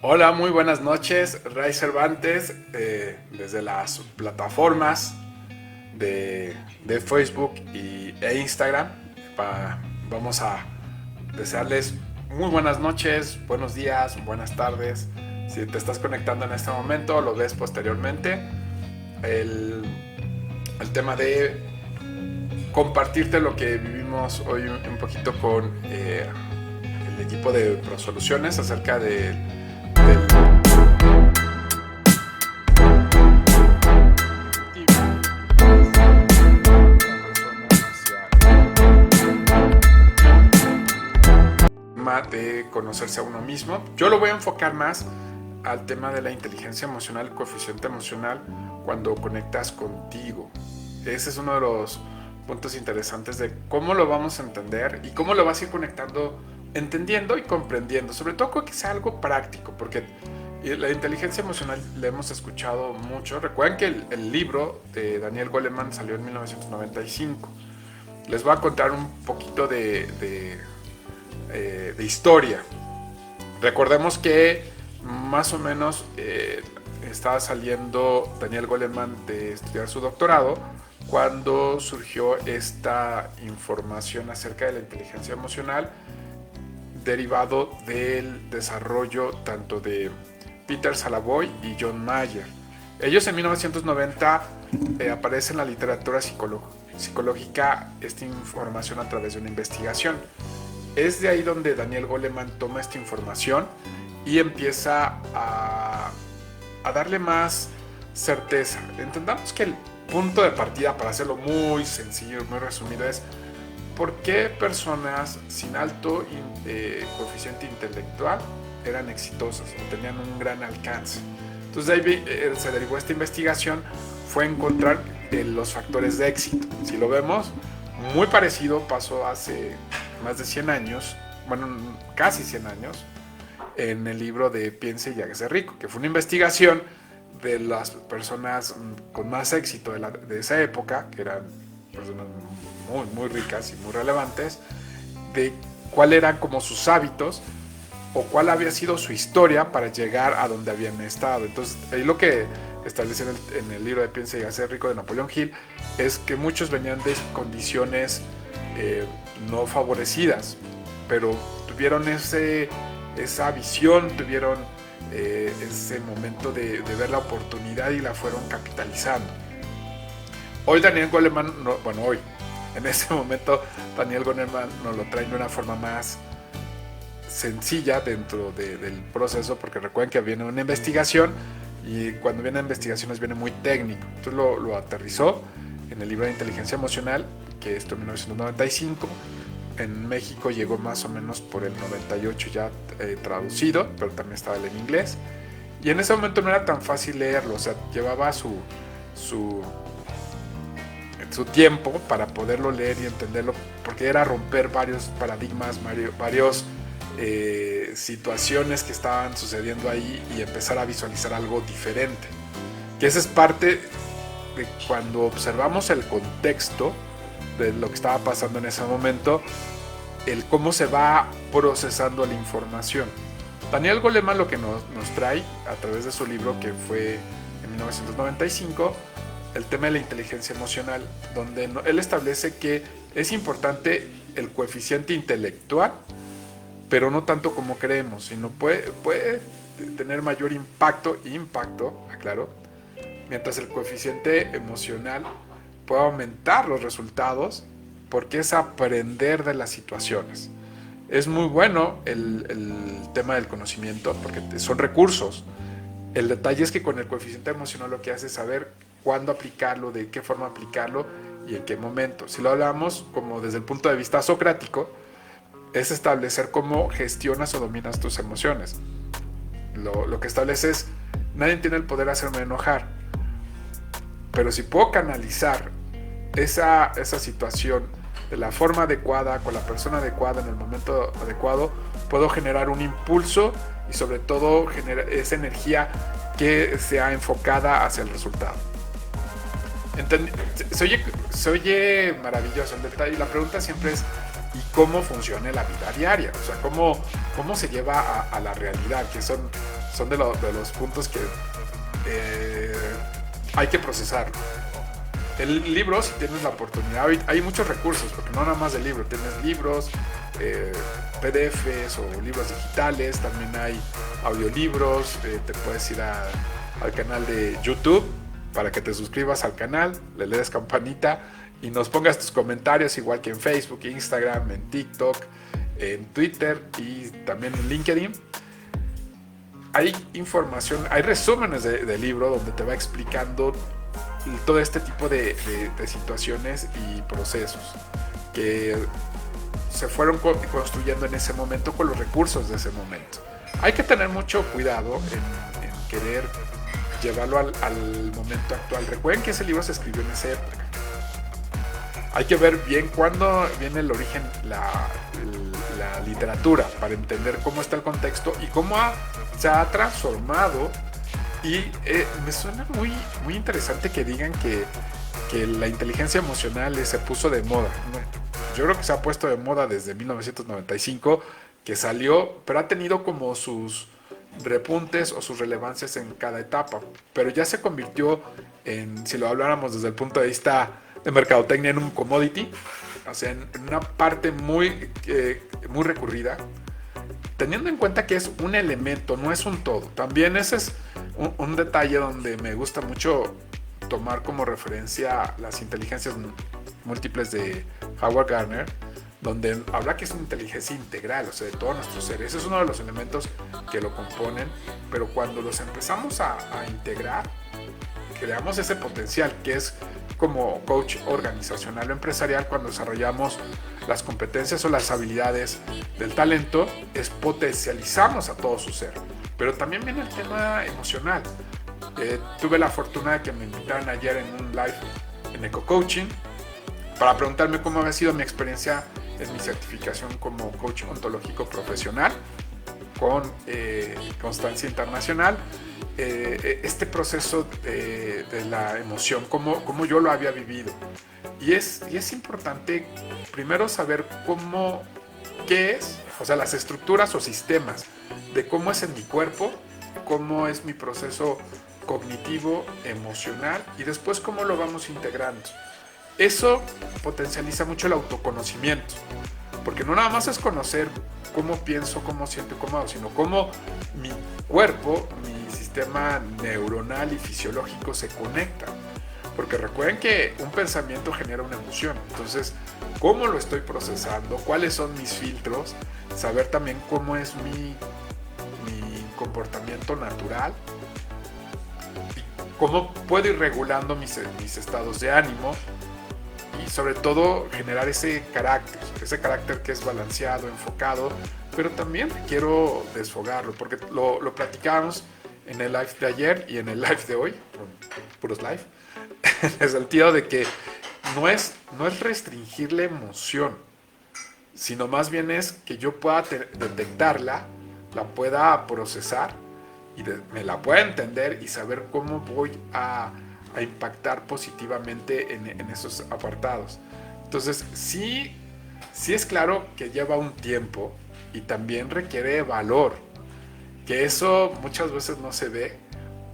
Hola, muy buenas noches, Ray Cervantes, desde las plataformas de Facebook e Instagram. Vamos a desearles muy buenas noches, buenos días, buenas tardes. Si te estás conectando en este momento, lo ves posteriormente. El, el tema de compartirte lo que vivimos hoy un poquito con el equipo de ProSoluciones acerca del de conocerse a uno mismo. Yo lo voy a enfocar más al tema de la inteligencia emocional, el coeficiente emocional, cuando conectas contigo. Ese es uno de los puntos interesantes de cómo lo vamos a entender y cómo lo vas a ir conectando, entendiendo y comprendiendo. Sobre todo que sea algo práctico, porque la inteligencia emocional la hemos escuchado mucho. Recuerden que el libro de Daniel Goleman salió en 1995. Les voy a contar un poquito de historia. Recordemos que más o menos estaba saliendo Daniel Goleman de estudiar su doctorado cuando surgió esta información acerca de la inteligencia emocional derivado del desarrollo tanto de Peter Salovey y John Mayer. Ellos en 1990 aparece en la literatura psicológica esta información a través de una investigación. Es de ahí donde Daniel Goleman toma esta información y empieza a darle más certeza. Entendamos que el punto de partida, para hacerlo muy sencillo, muy resumido, es por qué personas sin alto coeficiente intelectual eran exitosas o tenían un gran alcance. Entonces de ahí se derivó esta investigación, fue encontrar los factores de éxito. Si lo vemos, muy parecido pasó hace más de 100 años, bueno, casi 100 años, en el libro de Piense y hágase rico, que fue una investigación de las personas con más éxito de esa época, que eran personas muy ricas y muy relevantes, de cuáles eran como sus hábitos o cuál había sido su historia para llegar a donde habían estado. Entonces, ahí lo que establece en el libro de Piense y hágase rico de Napoleón Hill es que muchos venían de condiciones no favorecidas, pero tuvieron esa visión, tuvieron ese momento de ver la oportunidad y la fueron capitalizando. Hoy Daniel Goleman, en ese momento Daniel Goleman nos lo trae de una forma más sencilla dentro del proceso, porque recuerden que viene una investigación y cuando vienen investigaciones viene muy técnico. Entonces lo aterrizó en el libro de inteligencia emocional, que esto en 1995. En México llegó más o menos por el 98 ya traducido, pero también estaba en inglés. Y en ese momento no era tan fácil leerlo, o sea, llevaba su tiempo para poderlo leer y entenderlo, porque era romper varios paradigmas, varios situaciones que estaban sucediendo ahí y empezar a visualizar algo diferente. Que esa es parte de cuando observamos el contexto de lo que estaba pasando en ese momento, el cómo se va procesando la información. Daniel Goleman lo que nos trae a través de su libro, que fue en 1995, el tema de la inteligencia emocional, donde él establece que es importante el coeficiente intelectual, pero no tanto como creemos, sino puede tener mayor impacto, aclaro, mientras el coeficiente emocional puede aumentar los resultados porque es aprender de las situaciones. Es muy bueno el tema del conocimiento porque son recursos. El detalle es que con el coeficiente emocional lo que hace es saber cuándo aplicarlo, de qué forma aplicarlo y en qué momento. Si lo hablamos como desde el punto de vista socrático, es establecer cómo gestionas o dominas tus emociones. Lo que establece es, nadie tiene el poder de hacerme enojar, pero si puedo canalizar esa situación de la forma adecuada, con la persona adecuada, en el momento adecuado, puedo generar un impulso y sobre todo generar esa energía que sea enfocada hacia el resultado. Se oye maravilloso el detalle, y la pregunta siempre es ¿y cómo funciona la vida diaria? O sea, ¿cómo se lleva a la realidad? Que son son de los puntos que hay que procesar. El libro, si tienes la oportunidad, hay muchos recursos, porque no nada más de libro, tienes libros, PDFs o libros digitales, también hay audiolibros, te puedes ir al canal de YouTube para que te suscribas al canal, le des campanita y nos pongas tus comentarios, igual que en Facebook, Instagram, en TikTok, en Twitter y también en LinkedIn. Hay información, hay resúmenes de libro donde te va explicando todo este tipo de situaciones y procesos que se fueron construyendo en ese momento con los recursos de ese momento. Hay que tener mucho cuidado en querer llevarlo al momento actual. Recuerden que ese libro se escribió en esa época. Hay que ver bien cuándo viene el origen, la literatura, para entender cómo está el contexto y cómo se ha transformado. Y me suena muy, muy interesante que digan que la inteligencia emocional se puso de moda. Yo creo que se ha puesto de moda desde 1995, que salió, pero ha tenido como sus repuntes o sus relevancias en cada etapa. Pero ya se convirtió en, si lo habláramos desde el punto de vista de mercadotecnia, en un commodity, o sea, en una parte muy recurrida, teniendo en cuenta que es un elemento, no es un todo. También ese es un detalle donde me gusta mucho tomar como referencia las inteligencias múltiples de Howard Gardner, donde habla que es una inteligencia integral, o sea, de todo nuestro ser. Ese es uno de los elementos que lo componen, pero cuando los empezamos a integrar, creamos ese potencial que es como coach organizacional o empresarial. Cuando desarrollamos las competencias o las habilidades del talento, potencializamos a todo su ser. Pero también viene el tema emocional. Tuve la fortuna de que me invitaran ayer en un live en Eco Coaching para preguntarme cómo había sido mi experiencia en mi certificación como coach ontológico profesional con constancia internacional. Este proceso de la emoción, cómo yo lo había vivido. Y es importante primero saber qué es, o sea, las estructuras o sistemas de cómo es en mi cuerpo, cómo es mi proceso cognitivo, emocional, y después cómo lo vamos integrando. Eso potencializa mucho el autoconocimiento, porque no nada más es conocer cómo pienso, cómo siento, cómo hago, sino cómo mi cuerpo, mi sistema neuronal y fisiológico se conectan. Porque recuerden que un pensamiento genera una emoción. Entonces, ¿cómo lo estoy procesando? ¿Cuáles son mis filtros? Saber también cómo es mi comportamiento natural. Y cómo puedo ir regulando mis estados de ánimo. Y sobre todo generar ese carácter que es balanceado, enfocado, pero también quiero desfogarlo, porque lo platicábamos en el live de ayer y en el live de hoy, puros live, en el sentido de que no es restringir la emoción, sino más bien es que yo pueda detectarla, la pueda procesar y me la pueda entender y saber cómo voy a impactar positivamente en esos apartados. Entonces, sí es claro que lleva un tiempo y también requiere valor, que eso muchas veces no se ve.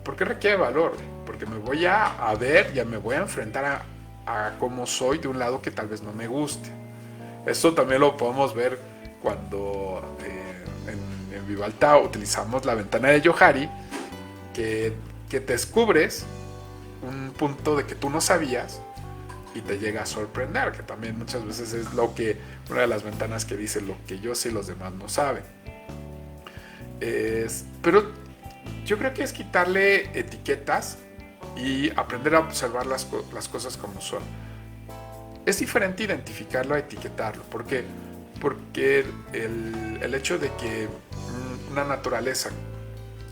¿Por qué requiere valor? Porque me voy a ver, ya me voy a enfrentar a cómo soy de un lado que tal vez no me guste. Esto también lo podemos ver cuando en Vivalta utilizamos la ventana de Johari, que te descubres un punto de que tú no sabías y te llega a sorprender, que también muchas veces es una de las ventanas que dice lo que yo sé y los demás no saben. Pero yo creo que es quitarle etiquetas y aprender a observar las cosas como son. Es diferente identificarlo a etiquetarlo. ¿Por qué? Porque el hecho de que una naturaleza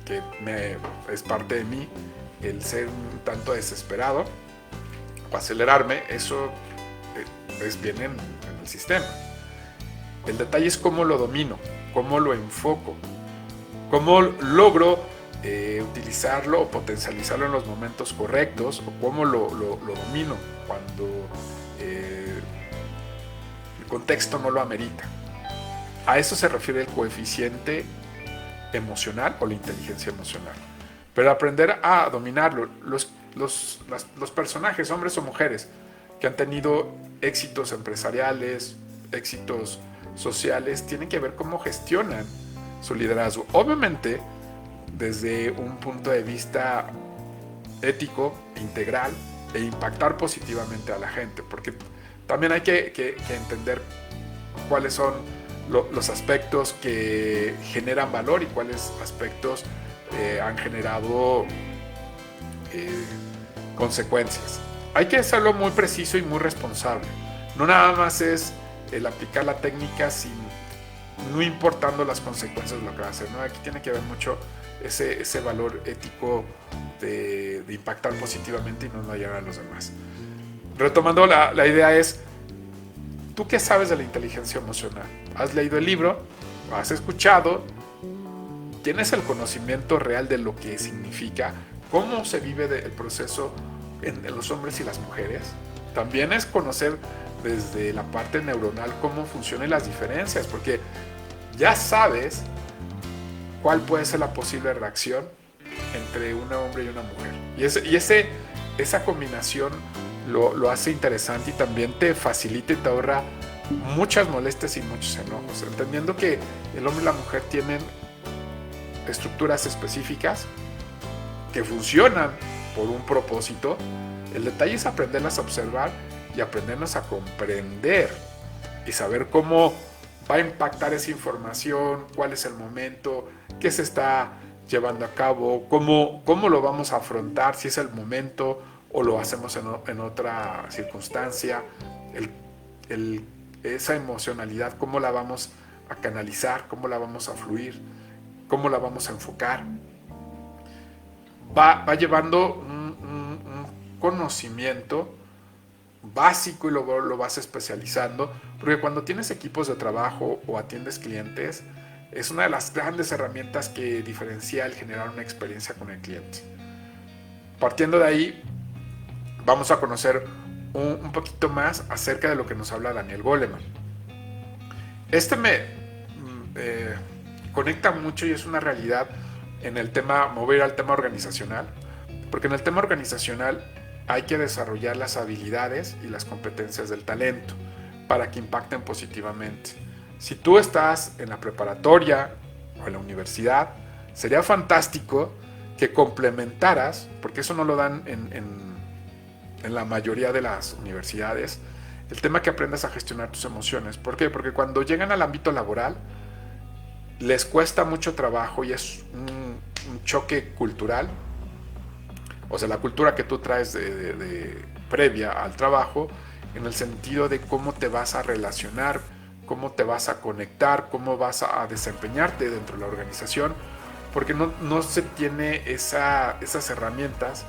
que es parte de mí, el ser un tanto desesperado o acelerarme, eso viene en el sistema. El detalle es cómo lo domino, cómo lo enfoco, cómo logro utilizarlo o potencializarlo en los momentos correctos, o cómo lo domino cuando el contexto no lo amerita. A eso se refiere el coeficiente emocional o la inteligencia emocional. Pero aprender a dominarlo. Los personajes, hombres o mujeres, que han tenido éxitos empresariales, éxitos sociales, tienen que ver cómo gestionan su liderazgo. Obviamente, desde un punto de vista ético, integral, e impactar positivamente a la gente, porque también hay que entender cuáles son los aspectos que generan valor y cuáles aspectos han generado consecuencias. Hay que hacerlo muy preciso y muy responsable. No nada más es el aplicar la técnica sin, no importando las consecuencias de lo que va a hacer, ¿no? Aquí tiene que haber mucho ese valor ético de impactar positivamente y no dañar a los demás. Retomando la idea es, ¿tú qué sabes de la inteligencia emocional? ¿Has leído el libro? ¿Has escuchado? ¿Tienes el conocimiento real de lo que significa? ¿Cómo se vive el proceso en los hombres y las mujeres? También es conocer desde la parte neuronal cómo funcionan las diferencias, porque ya sabes cuál puede ser la posible reacción entre un hombre y una mujer. Y esa combinación lo hace interesante y también te facilita y te ahorra muchas molestias y muchos enojos, entendiendo que el hombre y la mujer tienen estructuras específicas que funcionan por un propósito. El detalle es aprenderlas a observar y aprendernos a comprender y saber cómo va a impactar esa información, cuál es el momento, qué se está llevando a cabo, cómo lo vamos a afrontar, si es el momento o lo hacemos en otra circunstancia, esa emocionalidad, cómo la vamos a canalizar, cómo la vamos a fluir, cómo la vamos a enfocar. Va llevando un conocimiento básico y luego lo vas especializando, porque cuando tienes equipos de trabajo o atiendes clientes, es una de las grandes herramientas que diferencia el generar una experiencia con el cliente. Partiendo de ahí, vamos a conocer un poquito más acerca de lo que nos habla Daniel Goleman. Me conecta mucho y es una realidad en el tema, mover al tema organizacional, porque en el tema organizacional hay que desarrollar las habilidades y las competencias del talento para que impacten positivamente. Si tú estás en la preparatoria o en la universidad, sería fantástico que complementaras, porque eso no lo dan en la mayoría de las universidades, el tema que aprendas a gestionar tus emociones. ¿Por qué? Porque cuando llegan al ámbito laboral, les cuesta mucho trabajo y es un choque cultural. O sea, la cultura que tú traes previa al trabajo, en el sentido de cómo te vas a relacionar, cómo te vas a conectar, cómo vas a desempeñarte dentro de la organización, porque no se tiene esas herramientas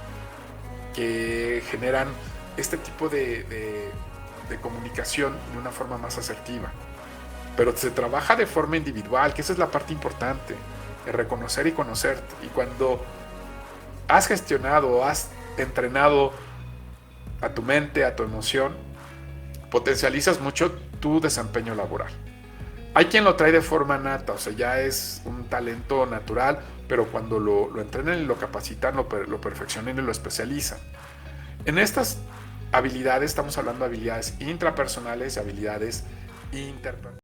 que generan este tipo de comunicación de una forma más asertiva. Pero se trabaja de forma individual, que esa es la parte importante, de reconocer y conocerte. Y cuando has gestionado, has entrenado a tu mente, a tu emoción, potencializas mucho tu desempeño laboral. Hay quien lo trae de forma nata, o sea, ya es un talento natural, pero cuando lo entrenan y lo capacitan, lo perfeccionan y lo especializan. En estas habilidades estamos hablando de habilidades intrapersonales y habilidades interpersonales.